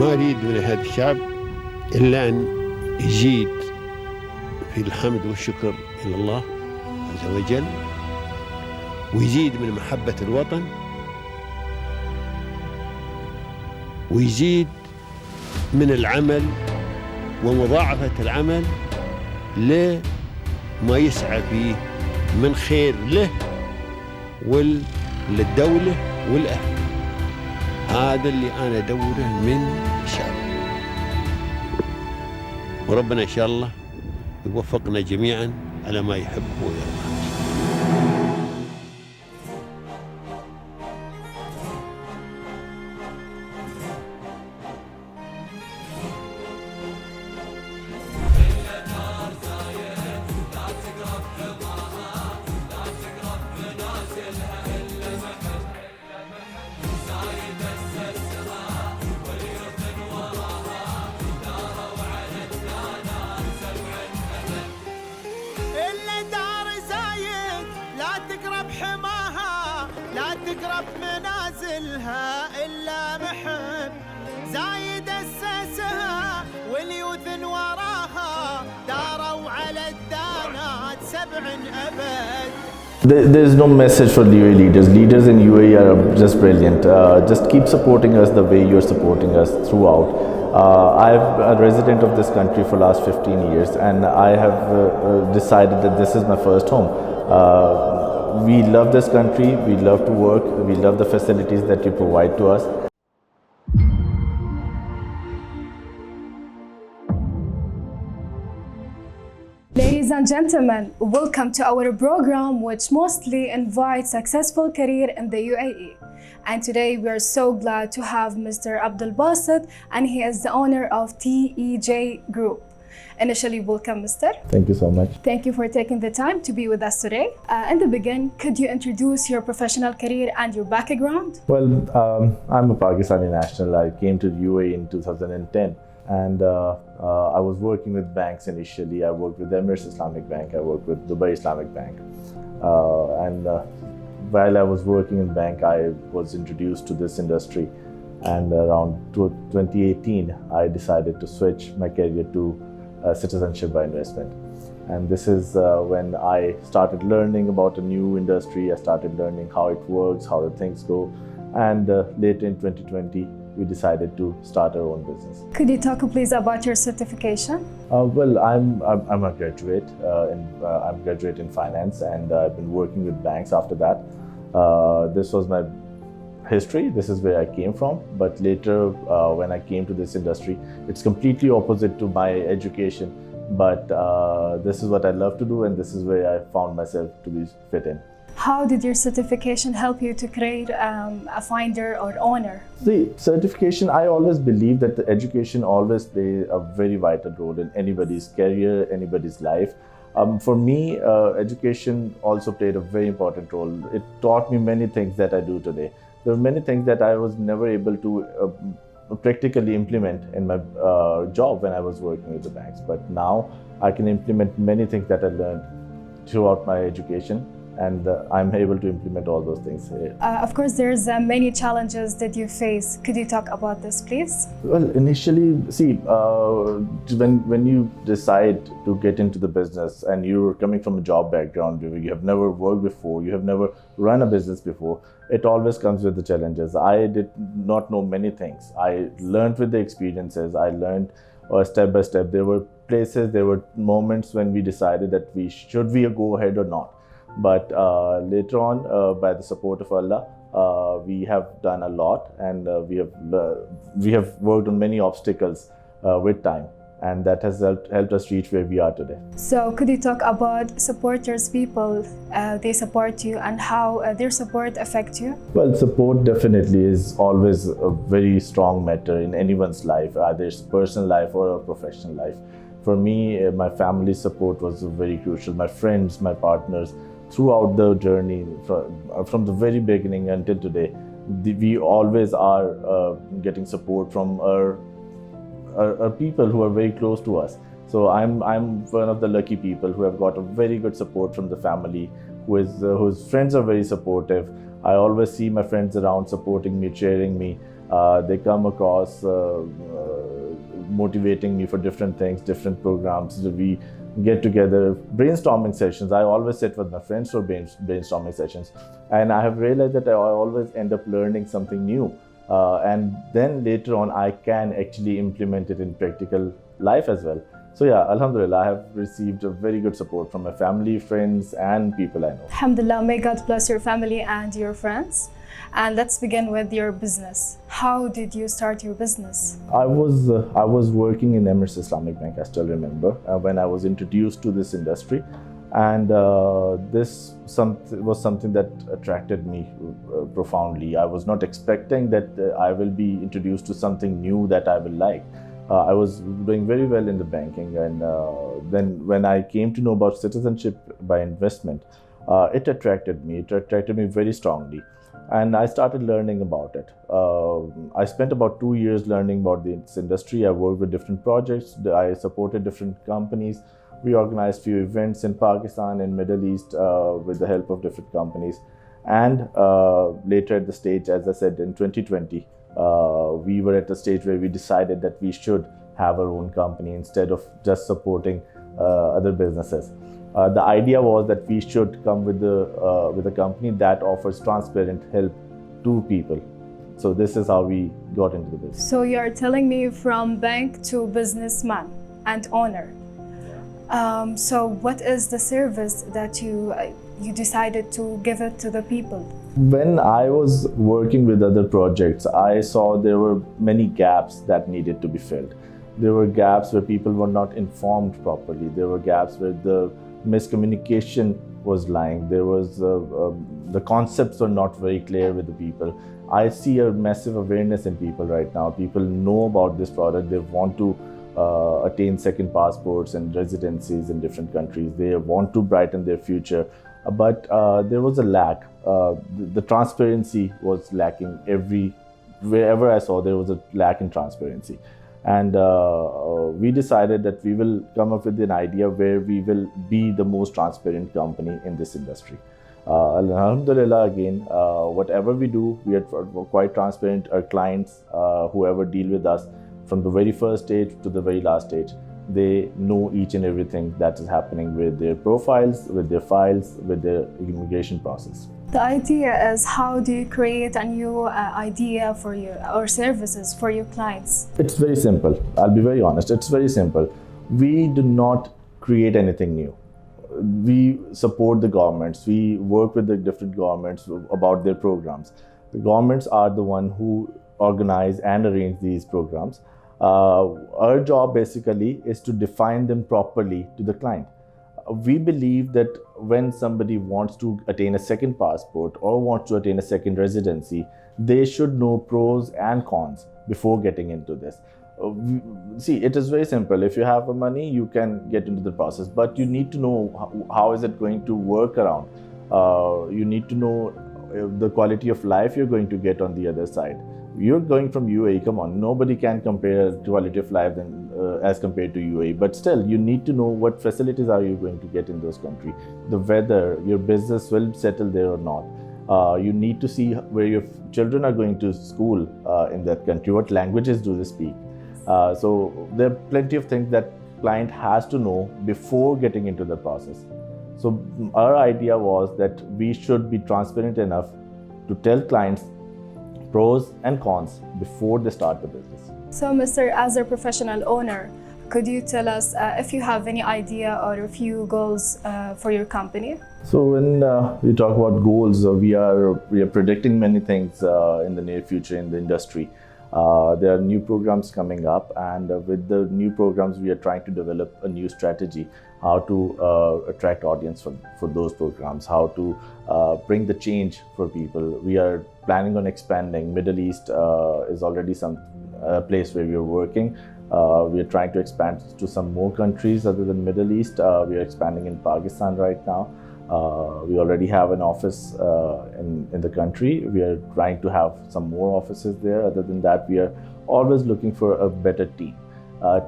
ما أريد من هذا الشعب إلا أن يزيد في الحمد والشكر إلى الله عز وجل، ويزيد من محبة الوطن، ويزيد من العمل ومضاعفة العمل لما يسعى فيه من خير له وللدولة والأهل. هذا اللي أنا أدوره من الشعب، وربنا إن شاء الله يوفقنا جميعا على ما يحب ويرضى. تقرب منازلها إلا محب زايد أسسها واليوثن وراها داروا على الدانات 7 أبد. There is no message for UAE leaders. Leaders in UAE are just brilliant. Just keep supporting us the way you're supporting us throughout. I'm a resident of this country for last 15 years and I have decided that this is my first home. We love this country, we love to work, we love the facilities that you provide to us. Ladies and gentlemen, welcome to our program which mostly invites successful career in the UAE. And today we are so glad to have Mr. Abdul Basit, and he is the owner of TEG Group. Initially, welcome, Mr. Thank you so much. Thank you for taking the time to be with us today. In the beginning, could you introduce your professional career and your background? Well, I'm a Pakistani national. I came to the UAE in 2010 and I was working with banks initially. I worked with Emirates Islamic Bank, I worked with Dubai Islamic Bank. While I was working in bank, I was introduced to this industry. And around 2018, I decided to switch my career to citizenship by investment. And this is when I started learning about a new industry. I started learning how it works, how the things go. And later in 2020, we decided to start our own business. Could you talk please about your certification? Well, I'm a graduate. I'm a graduate in finance, and I've been working with banks after that. This was my history. This is where I came from. But later, when I came to this industry, it's completely opposite to my education. But this is what I love to do, and this is where I found myself to be fit in. How did your certification help you to create a finder or owner? The certification, I always believe that the education always plays a very vital role in anybody's career, anybody's life. For me, education also played a very important role. It taught me many things that I do today. There were many things that I was never able to practically implement in my job when I was working with the banks. But now I can implement many things that I learned throughout my education, and I'm able to implement all those things here. Of course, there's many challenges that you face. Could you talk about this, please? Well, initially, see, when you decide to get into the business and you're coming from a job background where you have never worked before, you have never run a business before, it always comes with the challenges. I did not know many things. I learned with the experiences. I learned step by step. There were places, there were moments when we decided that should we go ahead or not. But later on, by the support of Allah, we have done a lot, and we have worked on many obstacles with time, and that has helped us reach where we are today. So could you talk about supporters, people, they support you, and how their support affect you? Well, support definitely is always a very strong matter in anyone's life, either it's personal life or a professional life. For me, my family's support was very crucial. My friends, my partners, throughout the journey, from the very beginning until today, we always are getting support from our people who are very close to us. So I'm one of the lucky people who have got a very good support from the family, whose friends are very supportive. I always see my friends around supporting me, cheering me, They come across motivating me for different things, different programs. We get together, brainstorming sessions. I always sit with my friends for brainstorming sessions, and I have realized that I always end up learning something new, and then later on I can actually implement it in practical life as well. So yeah, Alhamdulillah, I have received a very good support from my family, friends, and people I know. Alhamdulillah, may God bless your family and your friends. And let's begin with your business. How did you start your business? I was working in Emirates Islamic Bank. I still remember when I was introduced to this industry, and this was something that attracted me profoundly. I was not expecting that I will be introduced to something new that I will like. I was doing very well in the banking, and then when I came to know about citizenship by investment, it attracted me. It attracted me very strongly. And I started learning about it. I spent about 2 years learning about this industry. I worked with different projects. I supported different companies. We organized few events in Pakistan and Middle East with the help of different companies. And later at the stage, as I said, in 2020, we were at a stage where we decided that we should have our own company instead of just supporting other businesses. The idea was that we should come with a company that offers transparent help to people. So this is how we got into the business. So you're telling me from bank to businessman and owner. So what is the service that you decided to give it to the people? When I was working with other projects, I saw there were many gaps that needed to be filled. There were gaps where people were not informed properly. There were gaps where the miscommunication was lying. There was the concepts were not very clear with the people. I see a massive awareness in people right now. People know about this product. They want to attain second passports and residencies in different countries. They want to brighten their future, but there was a lack. The transparency was lacking. Wherever I saw, there was a lack in transparency. And we decided that we will come up with an idea where we will be the most transparent company in this industry. Alhamdulillah, again, whatever we do, we are quite transparent. Our clients, whoever deal with us, from the very first stage to the very last stage, they know each and everything that is happening with their profiles, with their files, with their immigration process. The idea is, how do you create a new idea for your or services for your clients? It's very simple. I'll be very honest. It's very simple. We do not create anything new. We support the governments. We work with the different governments about their programs. The governments are the one who organize and arrange these programs. Our job basically is to define them properly to the client. We believe that when somebody wants to attain a second passport or wants to attain a second residency, they should know pros and cons before getting into this. See, it is very simple. If you have the money, you can get into the process, but you need to know how is it going to work around. You need to know the quality of life you're going to get on the other side. You're going from UAE, come on, nobody can compare quality of life as compared to UAE, but still you need to know what facilities are you going to get in those countries, the weather, your business will settle there or not. You need to see where your children are going to school in that country, what languages do they speak. So there are plenty of things that client has to know before getting into the process. So our idea was that we should be transparent enough to tell clients pros and cons before they start the business. So, Mr. As a professional owner, could you tell us if you have any idea or a few goals for your company? So when we talk about goals, we are predicting many things in the near future in the industry. There are new programs coming up, and with the new programs, we are trying to develop a new strategy, how to attract audience for those programs, how to bring the change for people. We are planning on expanding. Middle East is already some place where we are working. We are trying to expand to some more countries other than Middle East. We are expanding in Pakistan right now. We already have an office in the country. We are trying to have some more offices there. Other than that, we are always looking for a better team.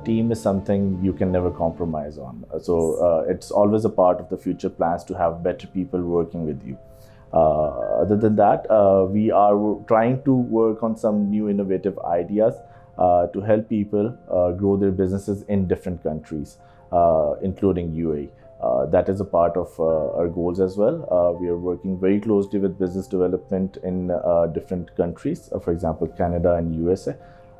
Team is something you can never compromise on. So it's always a part of the future plans to have better people working with you. Other than that, we are trying to work on some new innovative ideas to help people grow their businesses in different countries, including UAE. That is a part of our goals as well. We are working very closely with business development in different countries, for example, Canada and USA.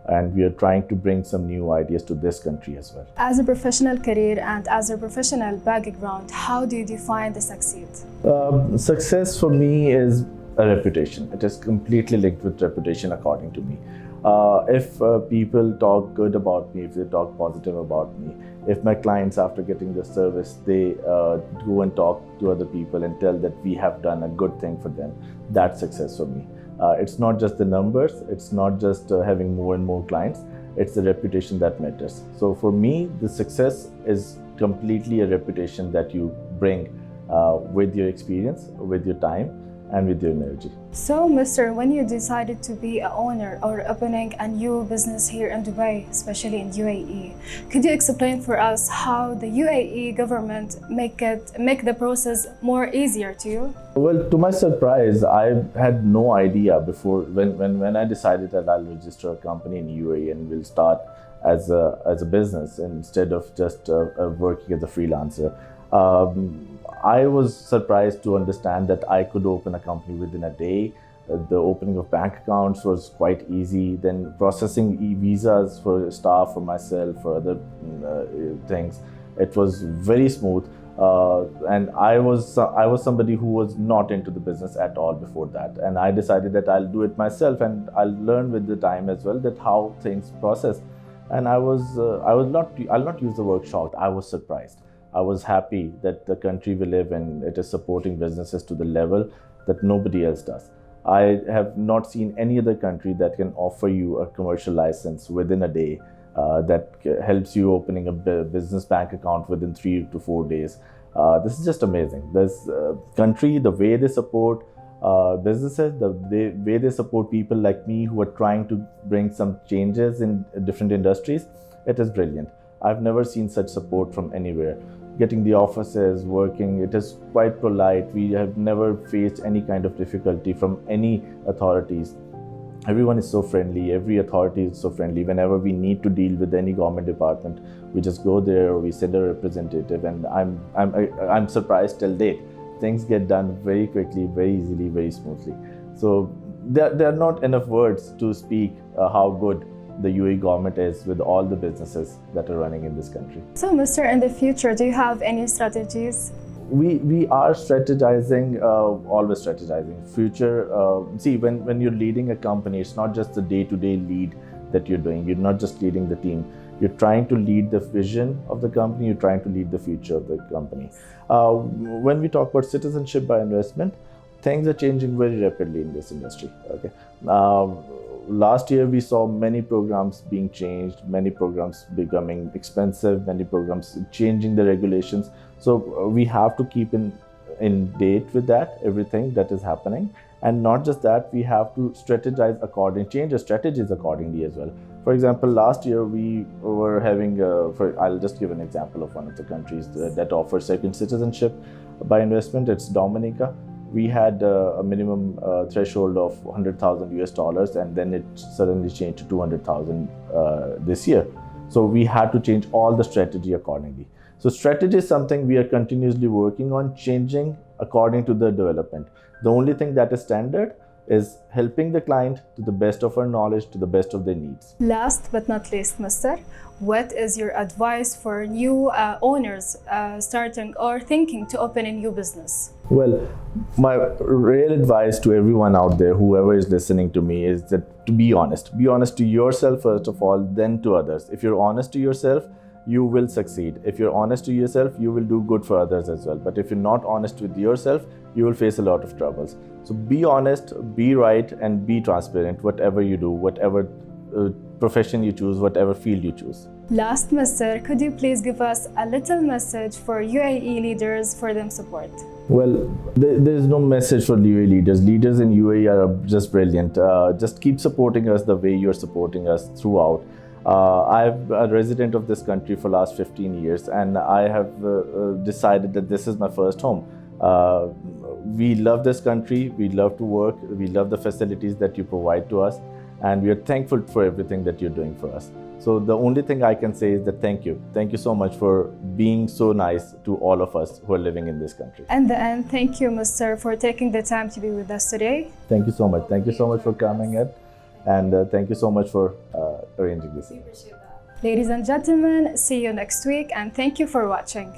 And we are trying to bring some new ideas to this country as well. As a professional career and as a professional background, how do you define the succeed? Success for me is a reputation. It is completely linked with reputation, according to me. If people talk good about me, if they talk positive about me, if my clients, after getting the service, they go and talk to other people and tell that we have done a good thing for them, that's success for me. It's not just the numbers, it's not just having more and more clients, it's the reputation that matters. So for me, the success is completely a reputation that you bring with your experience, with your time, and with your energy. So, Mr., when you decided to be an owner or opening a new business here in Dubai, especially in UAE, could you explain for us how the UAE government make the process more easier to you? Well, to my surprise, I had no idea before when I decided that I'll register a company in UAE and will start as a business instead of just working as a freelancer. I was surprised to understand that I could open a company within a day. The opening of bank accounts was quite easy. Then processing visas for staff, for myself, for other things, it was very smooth. And I was somebody who was not into the business at all before that. And I decided that I'll do it myself, and I'll learn with the time as well that how things process. And I'll not use the word shocked. I was surprised. I was happy that the country we live in, it is supporting businesses to the level that nobody else does. I have not seen any other country that can offer you a commercial license within a day, that helps you opening a business bank account within 3 to 4 days. This is just amazing. This country, the way they support businesses, the way they support people like me who are trying to bring some changes in different industries, it is brilliant. I've never seen such support from anywhere. Getting the offices working, it is quite polite. We have never faced any kind of difficulty from any authorities. Everyone is so friendly. Every authority is so friendly. Whenever we need to deal with any government department, we just go there or we send a representative. And I'm surprised till date. Things get done very quickly, very easily, very smoothly. So there are not enough words to speak how good the UAE government is with all the businesses that are running in this country. So, Mr., in the future, do you have any strategies? We are strategizing, always strategizing. Future, see, when you're leading a company, it's not just the day-to-day lead that you're doing. You're not just leading the team. You're trying to lead the vision of the company. You're trying to lead the future of the company. When we talk about citizenship by investment, things are changing very rapidly in this industry. Okay. Last year, we saw many programs being changed, many programs becoming expensive, many programs changing the regulations. So we have to keep in date with that, everything that is happening. And not just that, we have to strategize change the strategies accordingly as well. For example, last year we were having, I'll just give an example of one of the countries that offers second citizenship by investment. It's Dominica. We had a minimum threshold of $100,000 and then it suddenly changed to 200,000 this year. So we had to change all the strategy accordingly. So strategy is something we are continuously working on, changing according to the development. The only thing that is standard is helping the client to the best of our knowledge, to the best of their needs. Last but not least, Mr., what is your advice for new owners starting or thinking to open a new business? Well, my real advice to everyone out there, whoever is listening to me, is that to be honest. Be honest to yourself first of all, then to others. If you're honest to yourself, you will succeed. If you're honest to yourself, you will do good for others as well. But if you're not honest with yourself, you will face a lot of troubles. So be honest, be right, and be transparent, whatever you do, whatever profession you choose, whatever field you choose. Last, Mr., could you please give us a little message for UAE leaders for them support? Well, there is no message for UAE leaders. Leaders in UAE are just brilliant. Just keep supporting us the way you're supporting us throughout. I'm a resident of this country for the last 15 years and I have decided that this is my first home. we love this country, we love to work, we love the facilities that you provide to us, and we are thankful for everything that you're doing for us. So the only thing I can say is that thank you. Thank you so much for being so nice to all of us who are living in this country. In the end, thank you, Mr., for taking the time to be with us today. Thank you so much. Thank you so much for coming in, and thank you so much for arranging this. Ladies and gentlemen, see you next week, and thank you for watching.